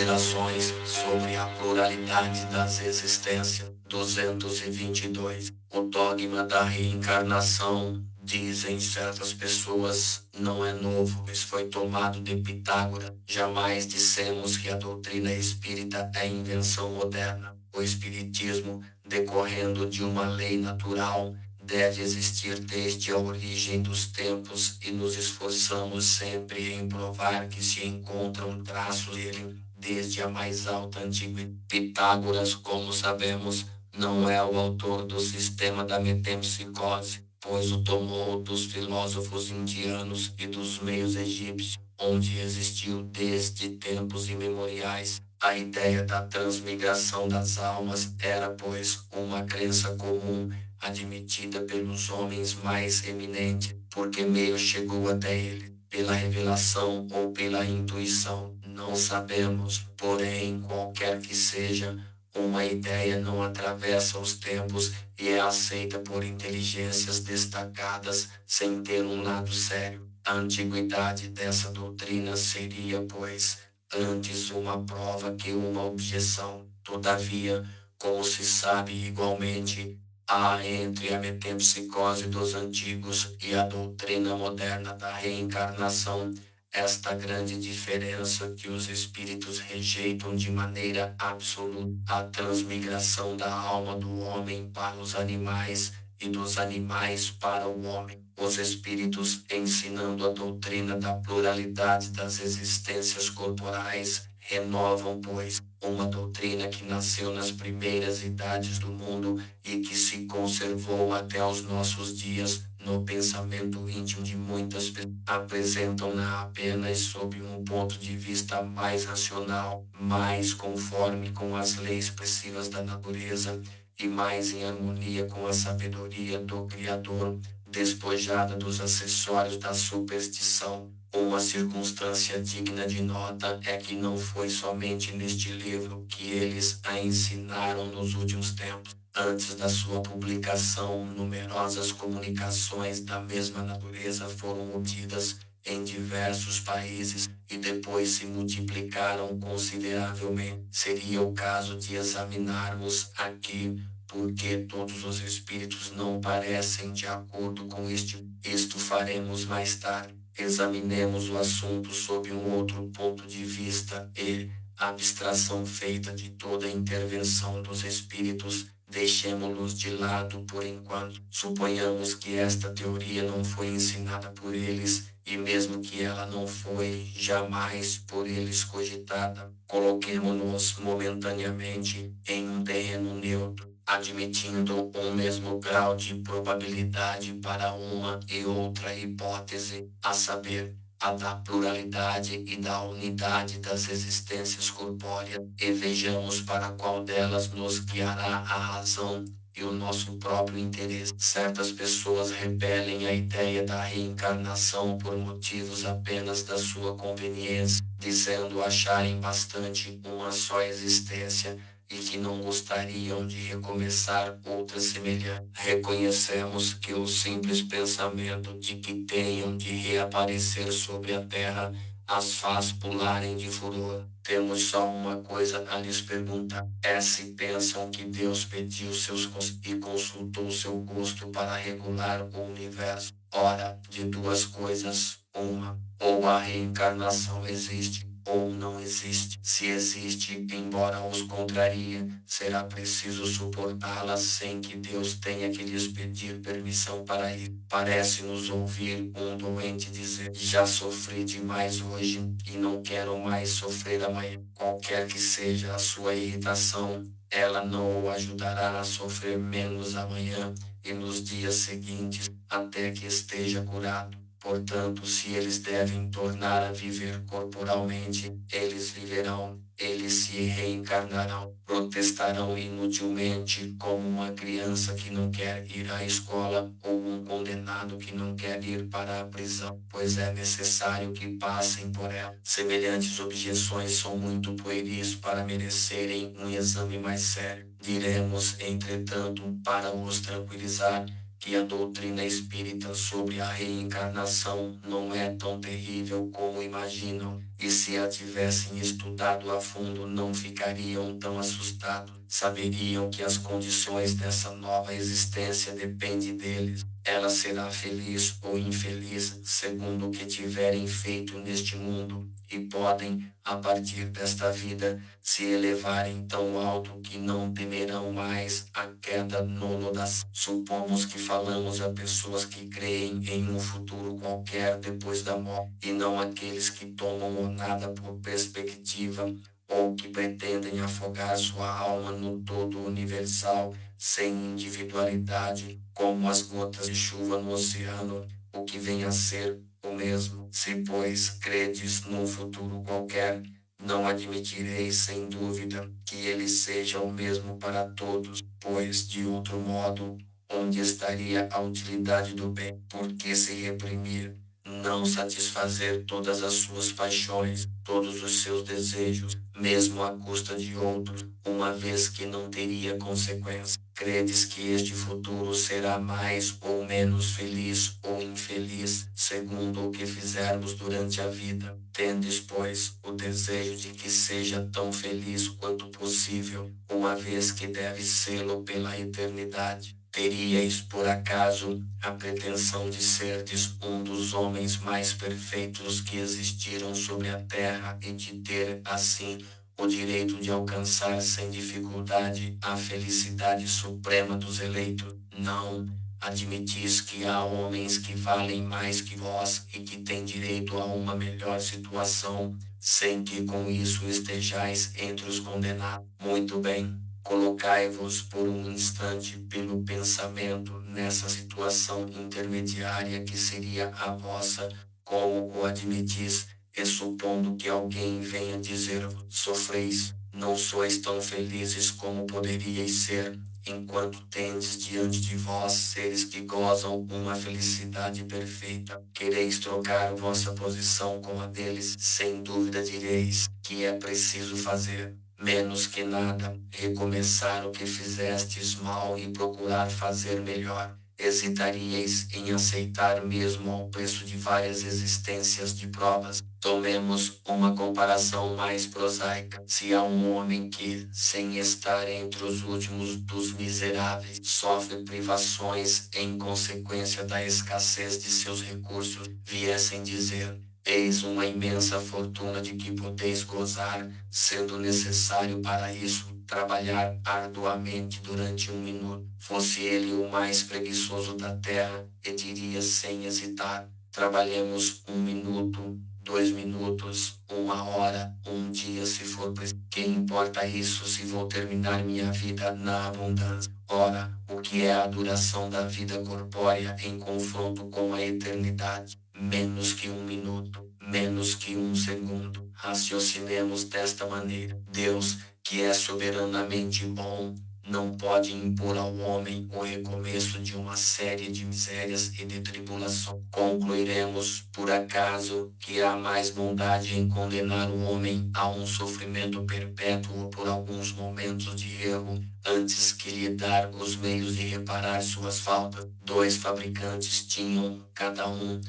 Considerações sobre a pluralidade das existências. 222. O dogma da reencarnação, dizem certas pessoas, não é novo, pois foi tomado de Pitágoras. Jamais dissemos que a doutrina espírita é invenção moderna. O espiritismo, decorrendo de uma lei natural, deve existir desde a origem dos tempos e nos esforçamos sempre em provar que se encontram traços dele desde a mais alta antiguidade. Pitágoras, como sabemos, não é o autor do sistema da metempsicose, pois o tomou dos filósofos indianos e dos meios egípcios, onde existiu desde tempos imemoriais. A ideia da transmigração das almas era, pois, uma crença comum, admitida pelos homens mais eminentes, porque meio chegou até ele, pela revelação ou pela intuição. Não sabemos, porém, qualquer que seja, uma ideia não atravessa os tempos e é aceita por inteligências destacadas sem ter um lado sério. A antiguidade dessa doutrina seria, pois, antes uma prova que uma objeção. Todavia, como se sabe igualmente, há entre a metempsicose dos antigos e a doutrina moderna da reencarnação esta grande diferença que os espíritos rejeitam de maneira absoluta a transmigração da alma do homem para os animais e dos animais para o homem. Os espíritos, ensinando a doutrina da pluralidade das existências corporais, renovam, pois, uma doutrina que nasceu nas primeiras idades do mundo e que se conservou até os nossos dias no pensamento íntimo de muitas pessoas. Apresentam-na apenas sob um ponto de vista mais racional, mais conforme com as leis expressivas da natureza e mais em harmonia com a sabedoria do Criador, despojada dos acessórios da superstição. Uma circunstância digna de nota é que não foi somente neste livro que eles a ensinaram nos últimos tempos. Antes da sua publicação, numerosas comunicações da mesma natureza foram obtidas em diversos países e depois se multiplicaram consideravelmente. Seria o caso de examinarmos aqui porque todos os espíritos não parecem de acordo com isto faremos mais tarde. Examinemos o assunto sob um outro ponto de vista e, abstração feita de toda a intervenção dos espíritos, deixemo-los de lado por enquanto. Suponhamos que esta teoria não foi ensinada por eles, e mesmo que ela não foi jamais por eles cogitada, coloquemo-nos momentaneamente em um terreno neutro, admitindo um mesmo grau de probabilidade para uma e outra hipótese, a saber, a da pluralidade e da unidade das existências corpóreas, e vejamos para qual delas nos guiará a razão e o nosso próprio interesse. Certas pessoas repelem a ideia da reencarnação por motivos apenas da sua conveniência, dizendo acharem bastante uma só existência e que não gostariam de recomeçar outra semelhante. Reconhecemos que o simples pensamento de que tenham de reaparecer sobre a terra as faz pularem de furor. Temos só uma coisa a lhes perguntar: é se pensam que Deus pediu seus e consultou seu gosto para regular o universo. Ora, de duas coisas, uma, ou a reencarnação existe, ou não existe. Se existe, embora os contrarie, será preciso suportá-la sem que Deus tenha que lhes pedir permissão para ir. Parece-nos ouvir um doente dizer: já sofri demais hoje e não quero mais sofrer amanhã. Qualquer que seja a sua irritação, ela não o ajudará a sofrer menos amanhã e nos dias seguintes, até que esteja curado. Portanto, se eles devem tornar a viver corporalmente, eles viverão, eles se reencarnarão, protestarão inutilmente como uma criança que não quer ir à escola ou um condenado que não quer ir para a prisão, pois é necessário que passem por ela. Semelhantes objeções são muito pueris para merecerem um exame mais sério. Diremos, entretanto, para os tranquilizar, que a doutrina espírita sobre a reencarnação não é tão terrível como imaginam, e se a tivessem estudado a fundo não ficariam tão assustados. Saberiam que as condições dessa nova existência dependem deles. Ela será feliz ou infeliz segundo o que tiverem feito neste mundo, e podem, a partir desta vida, se elevarem tão alto que não temerão mais a queda no lodaço. Supomos que falamos a pessoas que creem em um futuro qualquer depois da morte, e não aqueles que tomam o nada por perspectiva, ou que pretendem afogar sua alma no todo universal, sem individualidade, como as gotas de chuva no oceano, o que vem a ser o mesmo. Se, pois, credes num futuro qualquer, não admitireis sem dúvida que ele seja o mesmo para todos, pois, de outro modo, onde estaria a utilidade do bem? Por que se reprimir? Não satisfazer todas as suas paixões, todos os seus desejos, mesmo à custa de outros, uma vez que não teria consequência. Credes que este futuro será mais ou menos feliz ou infeliz, segundo o que fizermos durante a vida? Tendes, pois, o desejo de que seja tão feliz quanto possível, uma vez que deve sê-lo pela eternidade. Teríeis, por acaso, a pretensão de serdes um dos homens mais perfeitos que existiram sobre a terra e de ter, assim, o direito de alcançar sem dificuldade a felicidade suprema dos eleitos? Não. Admitis que há homens que valem mais que vós e que têm direito a uma melhor situação, sem que com isso estejais entre os condenados. Muito bem. Colocai-vos por um instante pelo pensamento nessa situação intermediária que seria a vossa, como o admitis, e supondo que alguém venha dizer-vos: sofreis, não sois tão felizes como poderíeis ser, enquanto tendes diante de vós seres que gozam uma felicidade perfeita. Quereis trocar vossa posição com a deles? Sem dúvida direis que é preciso fazer menos que nada, recomeçar o que fizestes mal e procurar fazer melhor. Hesitaríeis em aceitar mesmo ao preço de várias existências de provas? Tomemos uma comparação mais prosaica. Se há um homem que, sem estar entre os últimos dos miseráveis, sofre privações em consequência da escassez de seus recursos, viessem dizer: eis uma imensa fortuna de que podeis gozar, sendo necessário para isso trabalhar arduamente durante um minuto. Fosse ele o mais preguiçoso da terra, e diria sem hesitar: trabalhemos um minuto, 2 minutos, 1 hora, um dia se for preciso. Que importa isso se vou terminar minha vida na abundância? Ora, o que é a duração da vida corpórea em confronto com a eternidade? Menos que um minuto, menos que um segundo. Raciocinemos desta maneira. Deus, que é soberanamente bom, não pode impor ao homem o recomeço de uma série de misérias e de tribulações. Concluiremos, por acaso, que há mais bondade em condenar o homem a um sofrimento perpétuo por alguns momentos de erro, antes que lhe dar os meios de reparar suas faltas? 2 fabricantes tinham, cada um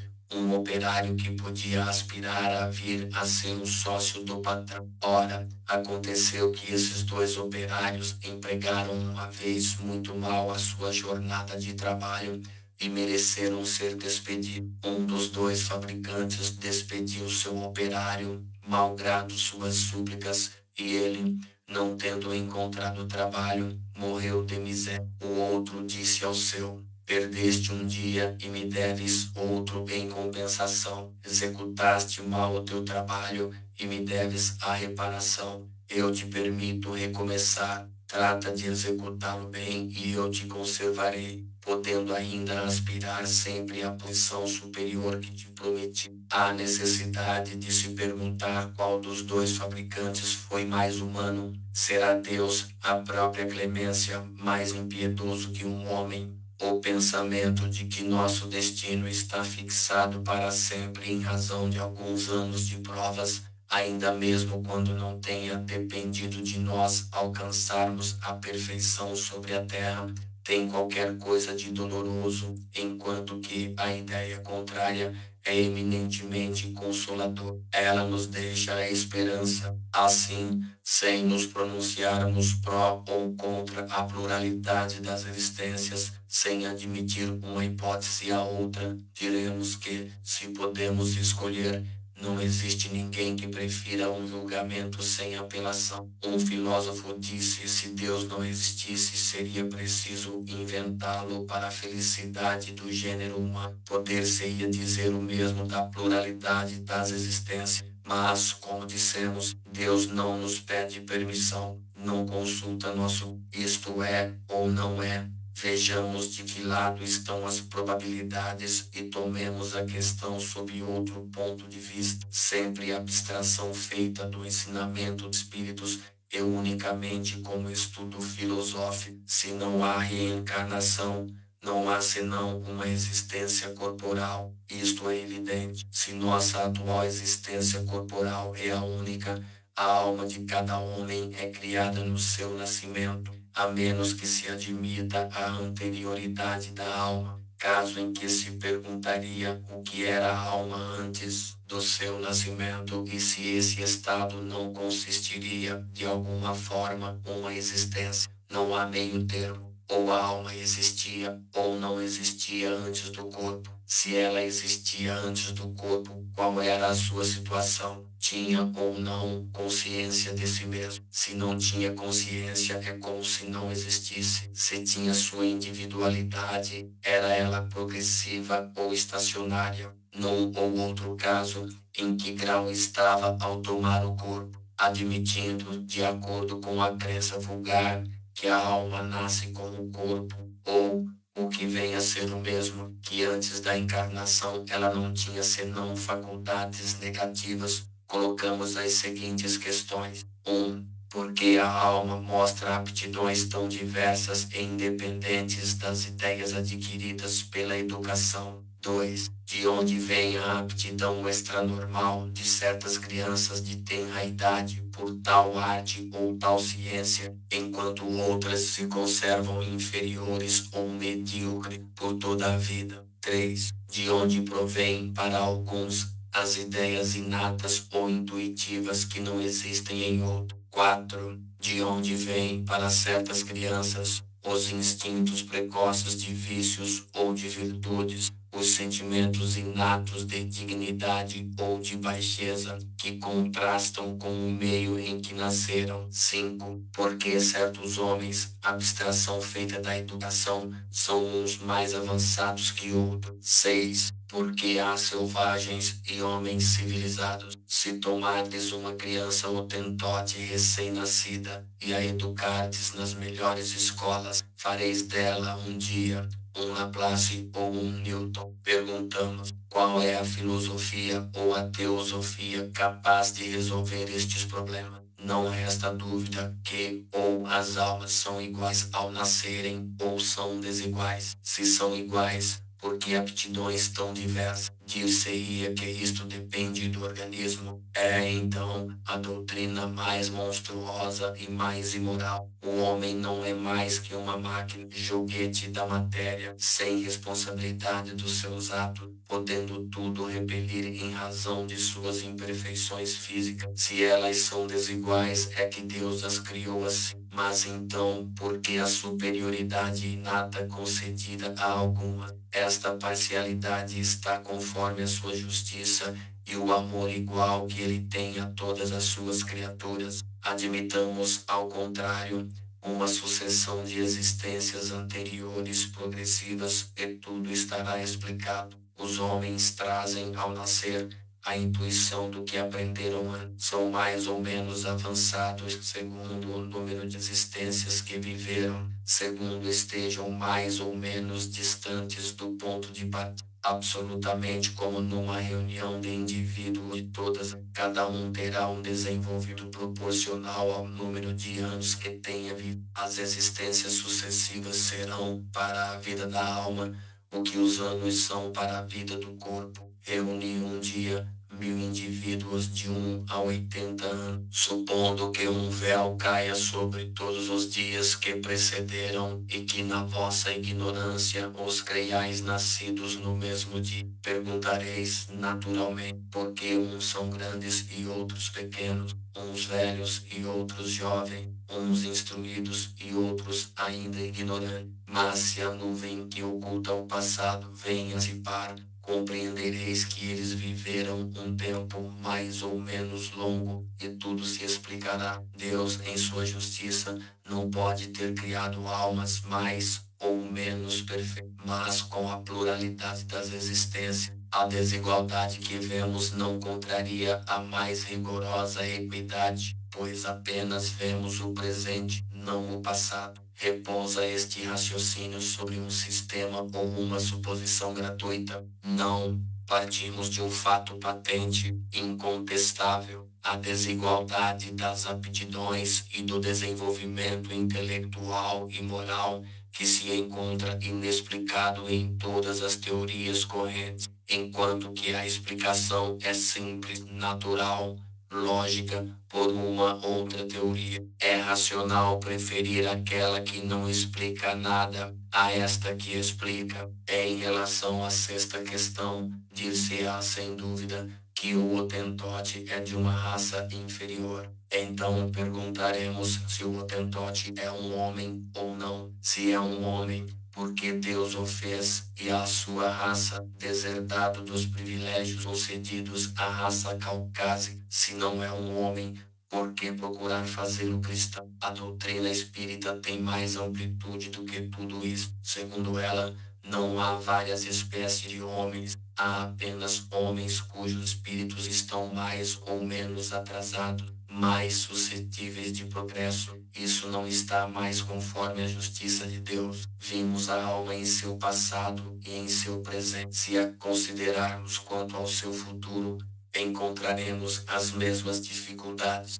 operário que podia aspirar a vir a ser um sócio do patrão. Ora, aconteceu que esses 2 operários empregaram uma vez muito mal a sua jornada de trabalho e mereceram ser despedidos. Um dos 2 fabricantes despediu seu operário, malgrado suas súplicas, e ele, não tendo encontrado trabalho, morreu de miséria. O outro disse ao seu: perdeste um dia e me deves outro em compensação. Executaste mal o teu trabalho e me deves a reparação. Eu te permito recomeçar. Trata de executá-lo bem e eu te conservarei, podendo ainda aspirar sempre à posição superior que te prometi. Há necessidade de se perguntar qual dos 2 fabricantes foi mais humano. Será Deus, a própria clemência, mais impiedoso que um homem? O pensamento de que nosso destino está fixado para sempre em razão de alguns anos de provas, ainda mesmo quando não tenha dependido de nós alcançarmos a perfeição sobre a terra, tem qualquer coisa de doloroso, enquanto que a ideia contrária é eminentemente consolador. Ela nos deixa a esperança. Assim, sem nos pronunciarmos pró ou contra a pluralidade das existências, sem admitir uma hipótese a outra, diremos que, se podemos escolher, não existe ninguém que prefira um julgamento sem apelação. Um filósofo disse: se Deus não existisse, seria preciso inventá-lo para a felicidade do gênero humano. Poder-se-ia dizer o mesmo da pluralidade das existências. Mas, como dissemos, Deus não nos pede permissão, não consulta nosso isto é ou não é. Vejamos de que lado estão as probabilidades e tomemos a questão sob outro ponto de vista. Sempre a abstração feita do ensinamento de espíritos e unicamente como estudo filosófico. Se não há reencarnação, não há senão uma existência corporal. Isto é evidente. Se nossa atual existência corporal é a única, a alma de cada homem é criada no seu nascimento, a menos que se admita a anterioridade da alma, caso em que se perguntaria o que era a alma antes do seu nascimento e se esse estado não consistiria, de alguma forma, uma existência. Não há meio termo. Ou a alma existia ou não existia antes do corpo. Se ela existia antes do corpo, qual era a sua situação? Tinha ou não consciência de si mesmo? Se não tinha consciência, é como se não existisse. Se tinha sua individualidade, era ela progressiva ou estacionária? Num ou outro caso, em que grau estava ao tomar o corpo? Admitindo, de acordo com a crença vulgar, que a alma nasce com o corpo, ou, o que vem a ser o mesmo, que antes da encarnação ela não tinha senão faculdades negativas, colocamos as seguintes questões. 1. Porque a alma mostra aptidões tão diversas e independentes das ideias adquiridas pela educação. 2. De onde vem a aptidão extranormal de certas crianças de tenra idade por tal arte ou tal ciência, enquanto outras se conservam inferiores ou medíocres por toda a vida. 3. De onde provém, para alguns, as ideias inatas ou intuitivas que não existem em outro. 4. De onde vem, para certas crianças, os instintos precoces de vícios ou de virtudes, os sentimentos inatos de dignidade ou de baixeza, que contrastam com o meio em que nasceram. 5. Porque certos homens, abstração feita da educação, são uns mais avançados que outros. 6. Porque há selvagens e homens civilizados. Se tomardes uma criança hotentote recém-nascida e a educardes nas melhores escolas, fareis dela um dia um Laplace ou um Newton. Perguntamos: qual é a filosofia ou a teosofia capaz de resolver estes problemas? Não resta dúvida que ou as almas são iguais ao nascerem ou são desiguais. Se são iguais, por que aptidões tão diversas? Dir-se-ia que isto depende do organismo. É então a doutrina mais monstruosa e mais imoral. O homem não é mais que uma máquina, joguete da matéria, sem responsabilidade dos seus atos, podendo tudo repelir em razão de suas imperfeições físicas. Se elas são desiguais, é que Deus as criou assim. Mas então, por que a superioridade inata concedida a algumas? Esta parcialidade está conforme a sua justiça e o amor igual que ele tem a todas as suas criaturas. Admitamos, ao contrário, uma sucessão de existências anteriores progressivas e tudo estará explicado. Os homens trazem ao nascer a intuição do que aprenderam antes. São mais ou menos avançados segundo o número de existências que viveram, segundo estejam mais ou menos distantes do ponto de partida. Absolutamente como numa reunião de indivíduos de todas, cada um terá um desenvolvimento proporcional ao número de anos que tenha vivido. As existências sucessivas serão, para a vida da alma, o que os anos são para a vida do corpo. Reuni um dia 1000 indivíduos de 1 a 80 anos, supondo que um véu caia sobre todos os dias que precederam e que na vossa ignorância os creiais nascidos no mesmo dia. Perguntareis naturalmente, por que uns são grandes e outros pequenos, uns velhos e outros jovens, uns instruídos e outros ainda ignorantes. Mas se a nuvem que oculta o passado vem a dissipar, compreendereis que eles viveram um tempo mais ou menos longo, e tudo se explicará. Deus, em sua justiça, não pode ter criado almas mais ou menos perfeitas, mas com a pluralidade das existências, a desigualdade que vemos não contraria a mais rigorosa equidade, pois apenas vemos o presente, não o passado. Repousa este raciocínio sobre um sistema ou uma suposição gratuita. Não partimos de um fato patente, incontestável, a desigualdade das aptidões e do desenvolvimento intelectual e moral, que se encontra inexplicado em todas as teorias correntes, enquanto que a explicação é simples, natural, lógica, por uma outra teoria. É racional preferir aquela que não explica nada a esta que explica. Em relação à sexta questão, dir-se-á sem dúvida que o Hotentote é de uma raça inferior. Então perguntaremos se o Hotentote é um homem ou não. Se é um homem, porque Deus o fez, e a sua raça, deserdado dos privilégios concedidos à raça caucásica. Se não é um homem, por que procurar fazê-lo cristão? A doutrina espírita tem mais amplitude do que tudo isso. Segundo ela, não há várias espécies de homens, há apenas homens cujos espíritos estão mais ou menos atrasados, mais suscetíveis de progresso. Isso não está mais conforme a justiça de Deus. Vimos a alma em seu passado e em seu presente. Se a considerarmos quanto ao seu futuro, encontraremos as mesmas dificuldades.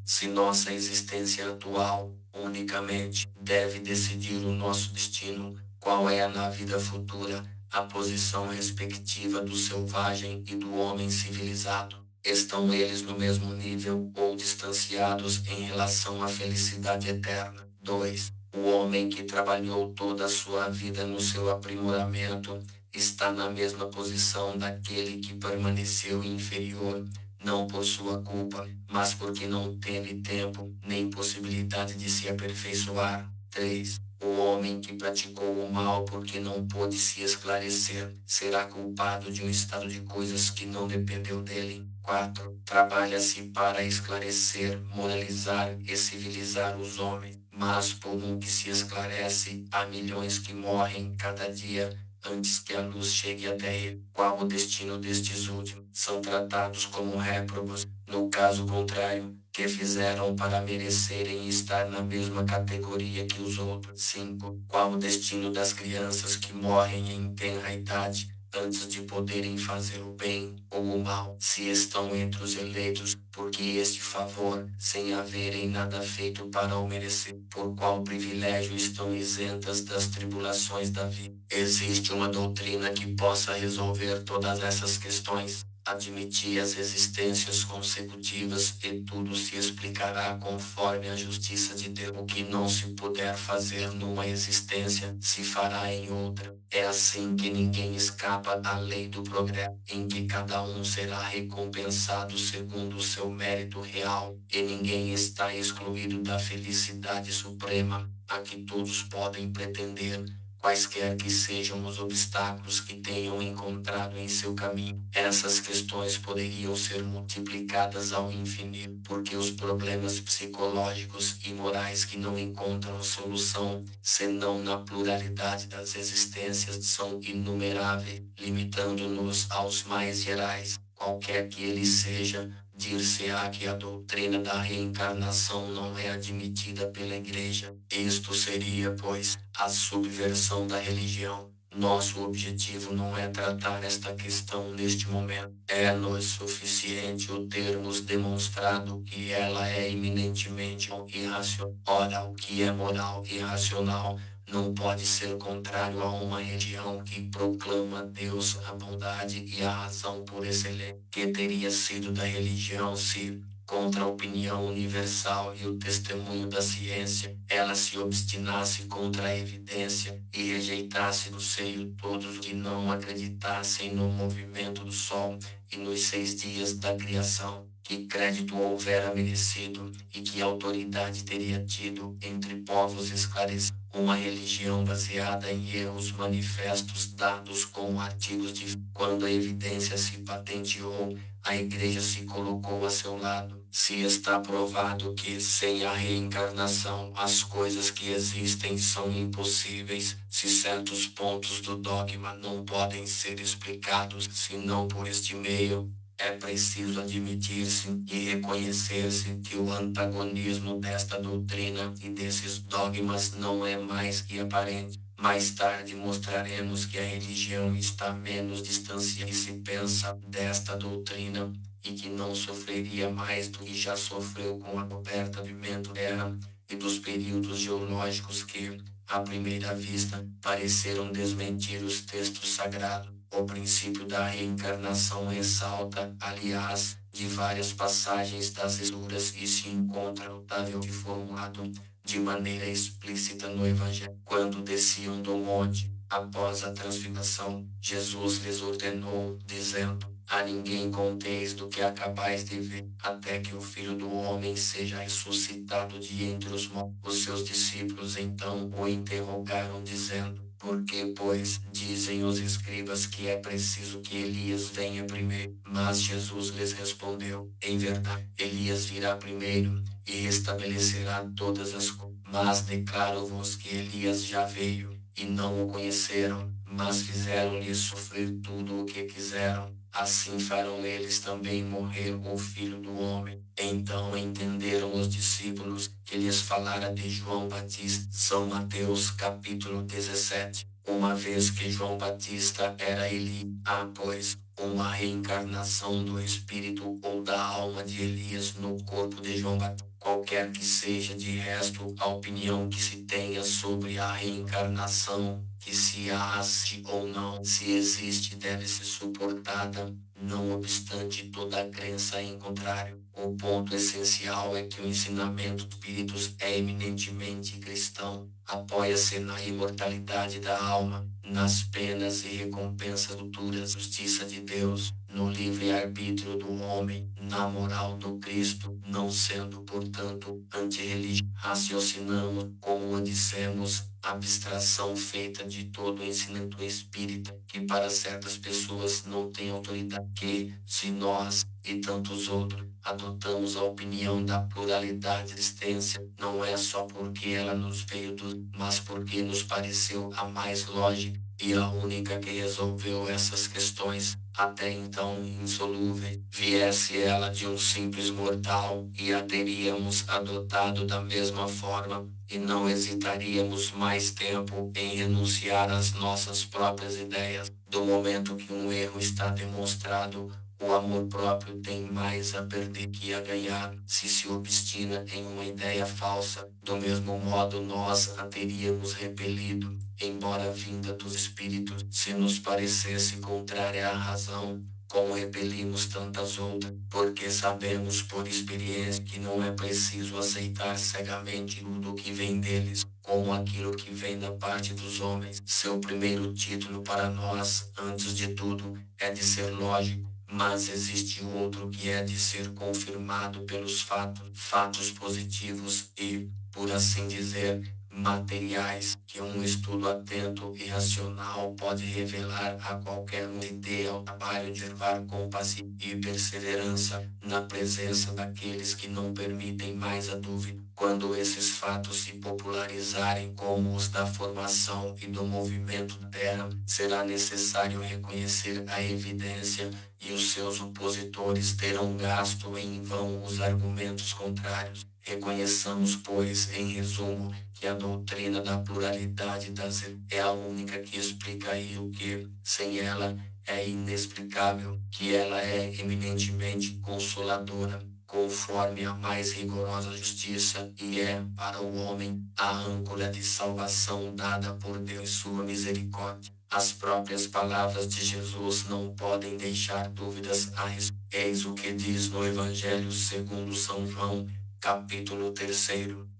Se nossa existência atual, unicamente, deve decidir o nosso destino, qual é na vida futura a posição respectiva do selvagem e do homem civilizado? Estão eles no mesmo nível ou distanciados em relação à felicidade eterna? 2. O homem que trabalhou toda a sua vida no seu aprimoramento está na mesma posição daquele que permaneceu inferior, não por sua culpa, mas porque não teve tempo nem possibilidade de se aperfeiçoar. 3. O homem que praticou o mal porque não pôde se esclarecer, será culpado de um estado de coisas que não dependeu dele. 4. Trabalha-se para esclarecer, moralizar e civilizar os homens, mas por um que se esclarece, há milhões que morrem cada dia antes que a luz chegue até ele. Qual o destino destes últimos? São tratados como réprobos. No caso contrário, que fizeram para merecerem estar na mesma categoria que os outros? 5. Qual o destino das crianças que morrem em tenra idade, antes de poderem fazer o bem ou o mal, se estão entre os eleitos, porque este favor, sem haverem nada feito para o merecer? Por qual privilégio estão isentas das tribulações da vida? Existe uma doutrina que possa resolver todas essas questões? Admitir as existências consecutivas e tudo se explicará conforme a justiça de Deus. O que não se puder fazer numa existência, se fará em outra. É assim que ninguém escapa à lei do progresso, em que cada um será recompensado segundo o seu mérito real, e ninguém está excluído da felicidade suprema, a que todos podem pretender, quaisquer que sejam os obstáculos que tenham encontrado em seu caminho. Essas questões poderiam ser multiplicadas ao infinito, porque os problemas psicológicos e morais que não encontram solução, senão na pluralidade das existências, são inumeráveis, limitando-nos aos mais gerais. Qualquer que ele seja, dir-se-á que a doutrina da reencarnação não é admitida pela Igreja. Isto seria, pois, a subversão da religião. Nosso objetivo não é tratar esta questão neste momento. É-nos suficiente o termos demonstrado que ela é eminentemente irracional. Ora, o que é moral e racional não pode ser contrário a uma religião que proclama Deus, a bondade e a razão por excelência. Que teria sido da religião se, contra a opinião universal e o testemunho da ciência, ela se obstinasse contra a evidência e rejeitasse no seio todos que não acreditassem no movimento do Sol e nos 6 dias da criação? Que crédito houvera merecido e que autoridade teria tido entre povos esclarecidos uma religião baseada em erros manifestos dados com artigos de quando a evidência se patenteou, a igreja se colocou a seu lado. Se está provado que, sem a reencarnação, as coisas que existem são impossíveis, se certos pontos do dogma não podem ser explicados senão por este meio, é preciso admitir-se e reconhecer-se que o antagonismo desta doutrina e desses dogmas não é mais que aparente. Mais tarde mostraremos que a religião está menos distanciada e se pensa desta doutrina e que não sofreria mais do que já sofreu com a coberta de terra e dos períodos geológicos que, à primeira vista, pareceram desmentir os textos sagrados. O princípio da reencarnação ressalta, aliás, de várias passagens das Escrituras e se encontra notável e formulado de maneira explícita no Evangelho. Quando desciam do monte, após a transfiguração, Jesus lhes ordenou, dizendo: a ninguém conteis do que acabais de ver, até que o Filho do Homem seja ressuscitado de entre os mortos. Os seus discípulos então o interrogaram, dizendo: por que, pois, dizem os escribas que é preciso que Elias venha primeiro? Mas Jesus lhes respondeu: em verdade, Elias virá primeiro e restabelecerá todas as coisas. Mas declaro-vos que Elias já veio, e não o conheceram, mas fizeram-lhe sofrer tudo o que quiseram. Assim farão eles também morrer o Filho do Homem. Então entenderam os discípulos que lhes falara de João Batista. São Mateus capítulo 17. Uma vez que João Batista era Eli, pois, uma reencarnação do espírito ou da alma de Elias no corpo de João Batista. Qualquer que seja de resto a opinião que se tenha sobre a reencarnação, que se ache ou não, se existe, deve ser suportada, não obstante toda a crença em contrário. O ponto essencial é que o ensinamento dos espíritos é eminentemente cristão, apoia-se na imortalidade da alma, nas penas e recompensas futuras, justiça de Deus, no livre-arbítrio do homem, na moral do Cristo, não sendo, portanto, antirreligioso. Raciocinamos, como dissemos, abstração feita de todo o ensinamento espírita, que para certas pessoas não tem autoridade, que, se nós, e tantos outros, adotamos a opinião da pluralidade de existência, não é só porque ela nos veio mas porque nos pareceu a mais lógica e a única que resolveu essas questões, até então insolúveis. Viesse ela de um simples mortal, e a teríamos adotado da mesma forma, e não hesitaríamos mais tempo em renunciar às nossas próprias ideias. Do momento que um erro está demonstrado, o amor próprio tem mais a perder que a ganhar, se obstina em uma ideia falsa. Do mesmo modo nós a teríamos repelido, embora vinda dos espíritos, se nos parecesse contrária à razão, como repelimos tantas outras, porque sabemos por experiência que não é preciso aceitar cegamente tudo o que vem deles, como aquilo que vem da parte dos homens. Seu primeiro título para nós, antes de tudo, é de ser lógico. Mas existe outro que é de ser confirmado pelos fatos positivos e, por assim dizer, materiais, que um estudo atento e racional pode revelar a qualquer um. Ideia ao trabalho de levar com paciência e perseverança na presença daqueles que não permitem mais a dúvida. Quando esses fatos se popularizarem como os da formação e do movimento da Terra, será necessário reconhecer a evidência e os seus opositores terão gasto em vão os argumentos contrários. Reconheçamos, pois, em resumo, que a doutrina da pluralidade das é a única que explica o que, sem ela, é inexplicável, que ela é eminentemente consoladora, conforme a mais rigorosa justiça, e é, para o homem, a âncora de salvação dada por Deus e sua misericórdia. As próprias palavras de Jesus não podem deixar dúvidas a respeito. Eis o que diz no Evangelho segundo São João, capítulo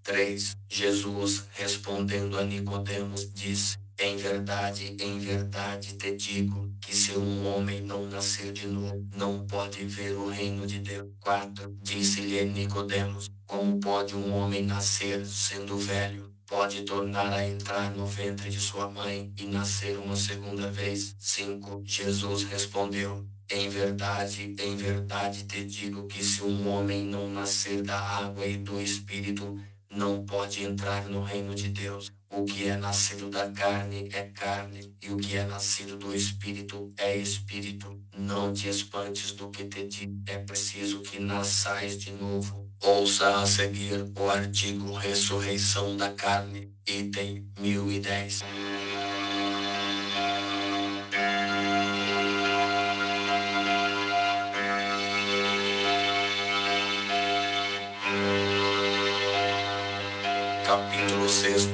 3. Jesus, respondendo a Nicodemos, disse: em verdade te digo, que se um homem não nascer de novo, não pode ver o reino de Deus. 4. Disse-lhe Nicodemos: como pode um homem nascer, sendo velho? Pode tornar a entrar no ventre de sua mãe e nascer uma segunda vez? 5. Jesus respondeu: em verdade te digo que se um homem não nascer da água e do Espírito, não pode entrar no reino de Deus. O que é nascido da carne é carne, e o que é nascido do Espírito é Espírito. Não te espantes do que te digo, é preciso que nasçais de novo. Ouça a seguir o artigo Ressurreição da Carne, item 1010. Capítulo 6.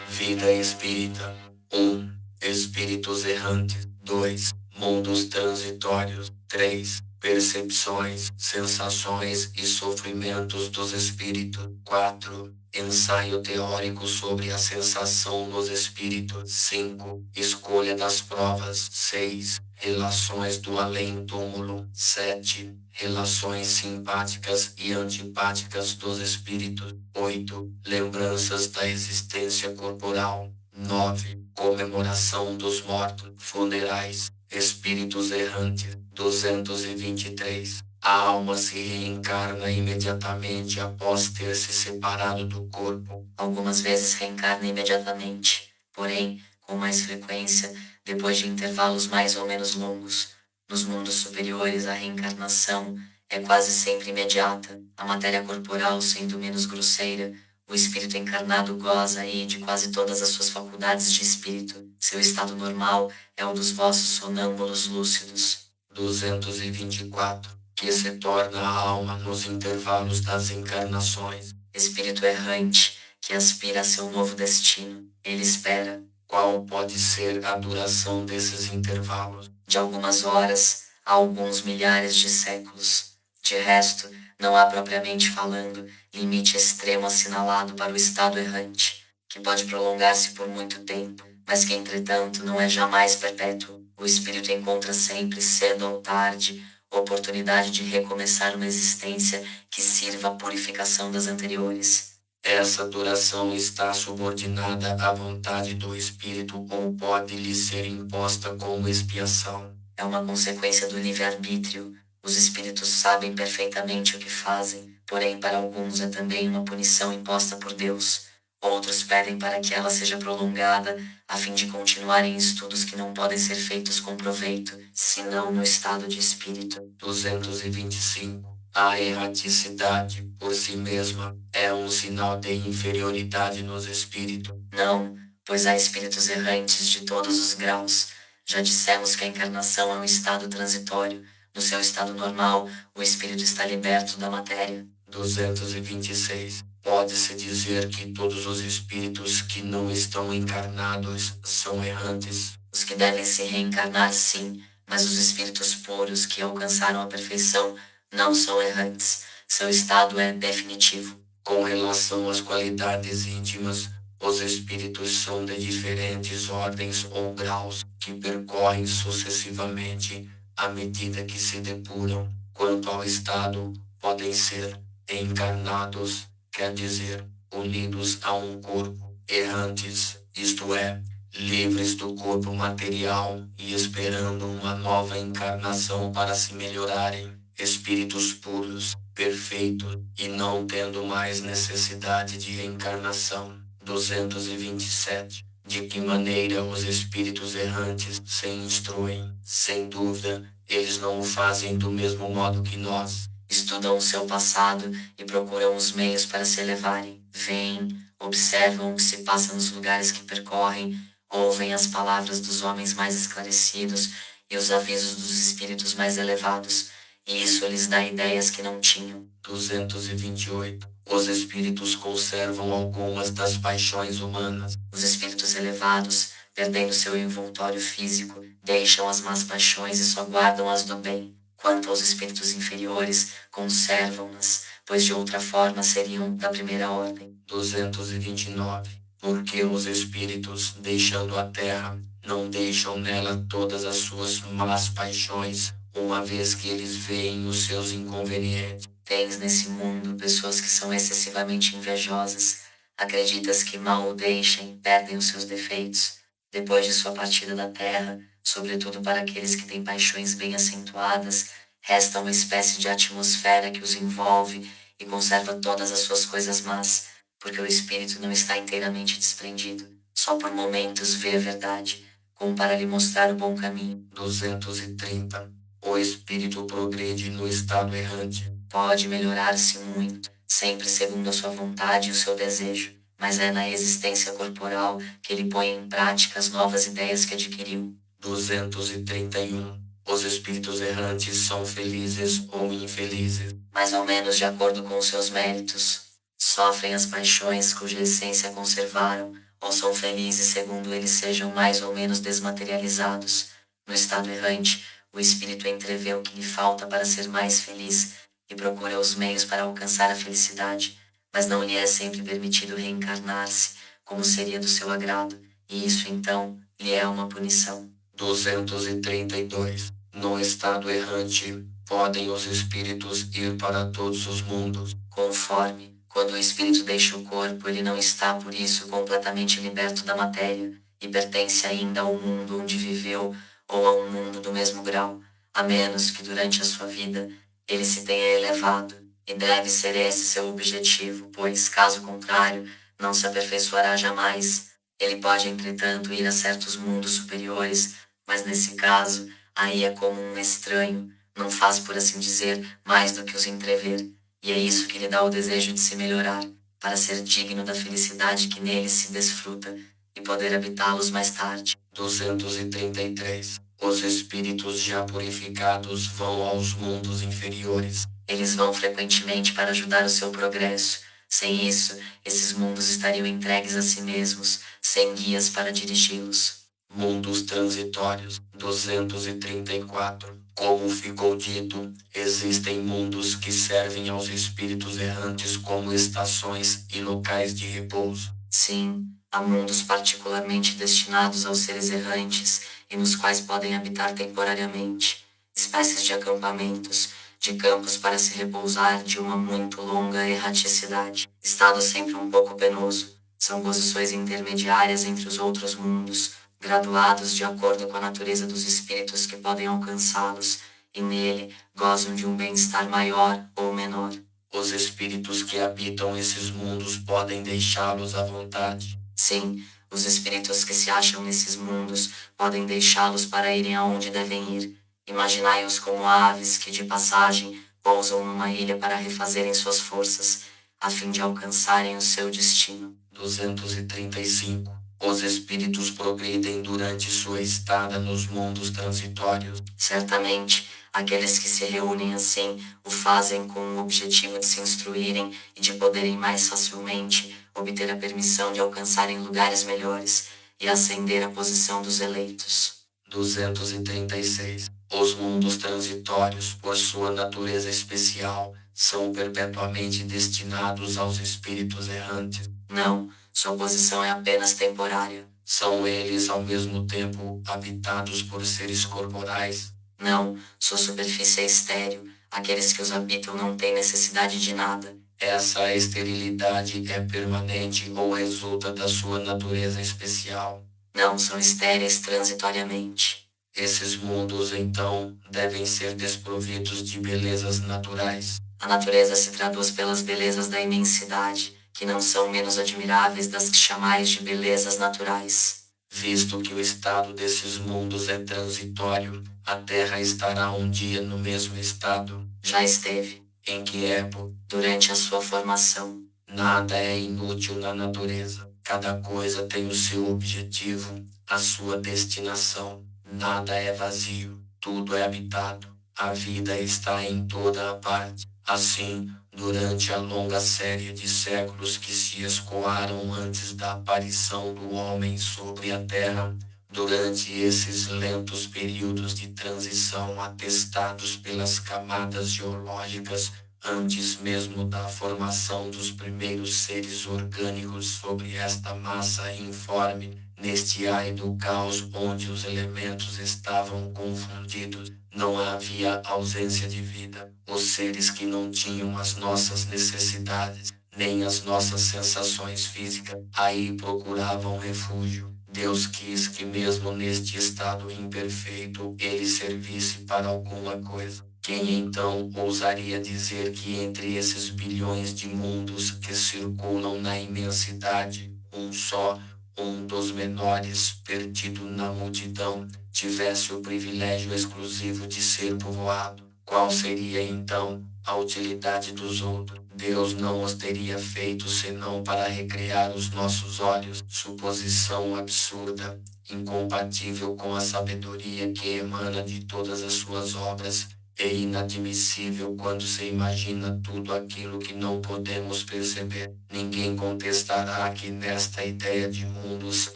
Vida espírita. 1. Espíritos errantes. 2. Mundos transitórios. 3. Percepções, sensações e sofrimentos dos espíritos. 4. Ensaio teórico sobre a sensação nos espíritos. 5. Escolha das provas. 6. Relações do além-túmulo. 7. Relações simpáticas e antipáticas dos espíritos. 8. Lembranças da existência corporal. 9. Comemoração dos mortos. Funerais. Espíritos errantes. 223. A alma se reencarna imediatamente após ter se separado do corpo. Algumas vezes reencarna imediatamente, porém, com mais frequência, depois de intervalos mais ou menos longos. Nos mundos superiores, a reencarnação é quase sempre imediata. A matéria corporal sendo menos grosseira, o espírito encarnado goza aí de quase todas as suas faculdades de espírito. Seu estado normal é o dos vossos sonâmbulos lúcidos. 224. Que se torna a alma nos intervalos das encarnações. Espírito errante, que aspira a seu novo destino. Ele espera. Qual pode ser a duração desses intervalos? De algumas horas a alguns milhares de séculos. De resto, não há propriamente falando limite extremo assinalado para o estado errante, que pode prolongar-se por muito tempo, mas que entretanto não é jamais perpétuo. O espírito encontra sempre, cedo ou tarde, oportunidade de recomeçar uma existência que sirva à purificação das anteriores. Essa duração está subordinada à vontade do espírito ou pode lhe ser imposta como expiação? É uma consequência do livre-arbítrio. Os espíritos sabem perfeitamente o que fazem, porém para alguns é também uma punição imposta por Deus. Outros pedem para que ela seja prolongada, a fim de continuarem estudos que não podem ser feitos com proveito, senão no estado de espírito. 225. A erraticidade, por si mesma, é um sinal de inferioridade nos espíritos. Não, pois há espíritos errantes de todos os graus. Já dissemos que a encarnação é um estado transitório. No seu estado normal, o espírito está liberto da matéria. 226. Pode-se dizer que todos os espíritos que não estão encarnados são errantes. Os que devem se reencarnar, sim, mas os espíritos puros que alcançaram a perfeição não são errantes. Seu estado é definitivo. Com relação às qualidades íntimas, os espíritos são de diferentes ordens ou graus, que percorrem sucessivamente, à medida que se depuram. Quanto ao estado, podem ser encarnados, quer dizer, unidos a um corpo, errantes, isto é, livres do corpo material e esperando uma nova encarnação para se melhorarem, espíritos puros, perfeitos, e não tendo mais necessidade de reencarnação. 227. De que maneira os espíritos errantes se instruem? Sem dúvida, eles não o fazem do mesmo modo que nós. Estudam o seu passado e procuram os meios para se elevarem. Veem, observam o que se passa nos lugares que percorrem, ouvem as palavras dos homens mais esclarecidos e os avisos dos espíritos mais elevados, e isso lhes dá ideias que não tinham. 228. Os espíritos conservam algumas das paixões humanas. Os espíritos elevados, perdendo seu envoltório físico, deixam as más paixões e só guardam as do bem. Quanto aos espíritos inferiores, conservam-nas, pois de outra forma seriam da primeira ordem. 229. Porque os espíritos, deixando a terra, não deixam nela todas as suas más paixões, uma vez que eles veem os seus inconvenientes. Tens nesse mundo pessoas que são excessivamente invejosas. Acreditas que mal o deixem, perdem os seus defeitos. Depois de sua partida da terra, sobretudo para aqueles que têm paixões bem acentuadas, resta uma espécie de atmosfera que os envolve e conserva todas as suas coisas más, porque o espírito não está inteiramente desprendido. Só por momentos vê a verdade, como para lhe mostrar o bom caminho. 230. O espírito progride no estado errante. Pode melhorar-se muito, sempre segundo a sua vontade e o seu desejo, mas é na existência corporal que ele põe em prática as novas ideias que adquiriu. 231. Os espíritos errantes são felizes ou infelizes. Mais ou menos de acordo com os seus méritos. Sofrem as paixões cuja essência conservaram, ou são felizes segundo eles sejam mais ou menos desmaterializados. No estado errante, o espírito entrevê o que lhe falta para ser mais feliz e procura os meios para alcançar a felicidade, mas não lhe é sempre permitido reencarnar-se, como seria do seu agrado, e isso então lhe é uma punição. 232. No estado errante, podem os espíritos ir para todos os mundos. Conforme, quando o espírito deixa o corpo, ele não está por isso completamente liberto da matéria, e pertence ainda ao mundo onde viveu ou a um mundo do mesmo grau, a menos que durante a sua vida ele se tenha elevado, e deve ser esse seu objetivo, pois, caso contrário, não se aperfeiçoará jamais. Ele pode, entretanto, ir a certos mundos superiores, mas nesse caso, aí é como um estranho, não faz, por assim dizer, mais do que os entrever, e é isso que lhe dá o desejo de se melhorar, para ser digno da felicidade que nele se desfruta, e poder habitá-los mais tarde. 233. Os espíritos já purificados vão aos mundos inferiores. Eles vão frequentemente para ajudar o seu progresso. Sem isso, esses mundos estariam entregues a si mesmos, sem guias para dirigi-los. Mundos transitórios. 234. Como ficou dito, existem mundos que servem aos espíritos errantes como estações e locais de repouso. Sim, há mundos particularmente destinados aos seres errantes e nos quais podem habitar temporariamente. Espécies de acampamentos, de campos para se repousar de uma muito longa erraticidade. Estado sempre um pouco penoso. São posições intermediárias entre os outros mundos, graduados de acordo com a natureza dos espíritos que podem alcançá-los, e nele gozam de um bem-estar maior ou menor. Os espíritos que habitam esses mundos podem deixá-los à vontade. Sim, os espíritos que se acham nesses mundos podem deixá-los para irem aonde devem ir. Imaginai-os como aves que, de passagem, pousam numa ilha para refazerem suas forças, a fim de alcançarem o seu destino. 235. Os espíritos progridem durante sua estada nos mundos transitórios. Certamente, aqueles que se reúnem assim o fazem com o objetivo de se instruírem e de poderem mais facilmente obter a permissão de alcançarem lugares melhores e ascender à posição dos eleitos. 236. Os mundos transitórios, por sua natureza especial, são perpetuamente destinados aos espíritos errantes. Não, sua posição é apenas temporária. São eles, ao mesmo tempo, habitados por seres corporais. Não, sua superfície é estéril. Aqueles que os habitam não têm necessidade de nada. Essa esterilidade é permanente ou resulta da sua natureza especial. Não, são estéreis transitoriamente. Esses mundos, então, devem ser desprovidos de belezas naturais. A natureza se traduz pelas belezas da imensidade, que não são menos admiráveis das que chamais de belezas naturais. Visto que o estado desses mundos é transitório, a Terra estará um dia no mesmo estado. Já esteve. Em que época? Durante a sua formação. Nada é inútil na natureza. Cada coisa tem o seu objetivo, a sua destinação. Nada é vazio, tudo é habitado. A vida está em toda a parte. Assim, durante a longa série de séculos que se escoaram antes da aparição do homem sobre a Terra, durante esses lentos períodos de transição atestados pelas camadas geológicas, antes mesmo da formação dos primeiros seres orgânicos sobre esta massa informe, neste árido caos onde os elementos estavam confundidos, não havia ausência de vida. Os seres que não tinham as nossas necessidades, nem as nossas sensações físicas, aí procuravam refúgio. Deus quis que mesmo neste estado imperfeito ele servisse para alguma coisa. Quem então ousaria dizer que entre esses bilhões de mundos que circulam na imensidade, um só, um dos menores, perdido na multidão, tivesse o privilégio exclusivo de ser povoado? Qual seria então a utilidade dos outros? Deus não os teria feito senão para recrear os nossos olhos, suposição absurda, incompatível com a sabedoria que emana de todas as suas obras. É inadmissível quando se imagina tudo aquilo que não podemos perceber. Ninguém contestará que nesta ideia de mundos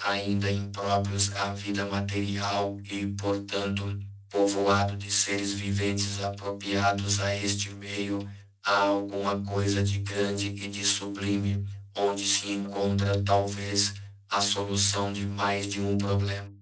ainda impróprios à vida material e, portanto, povoado de seres viventes apropriados a este meio, há alguma coisa de grande e de sublime, onde se encontra talvez a solução de mais de um problema.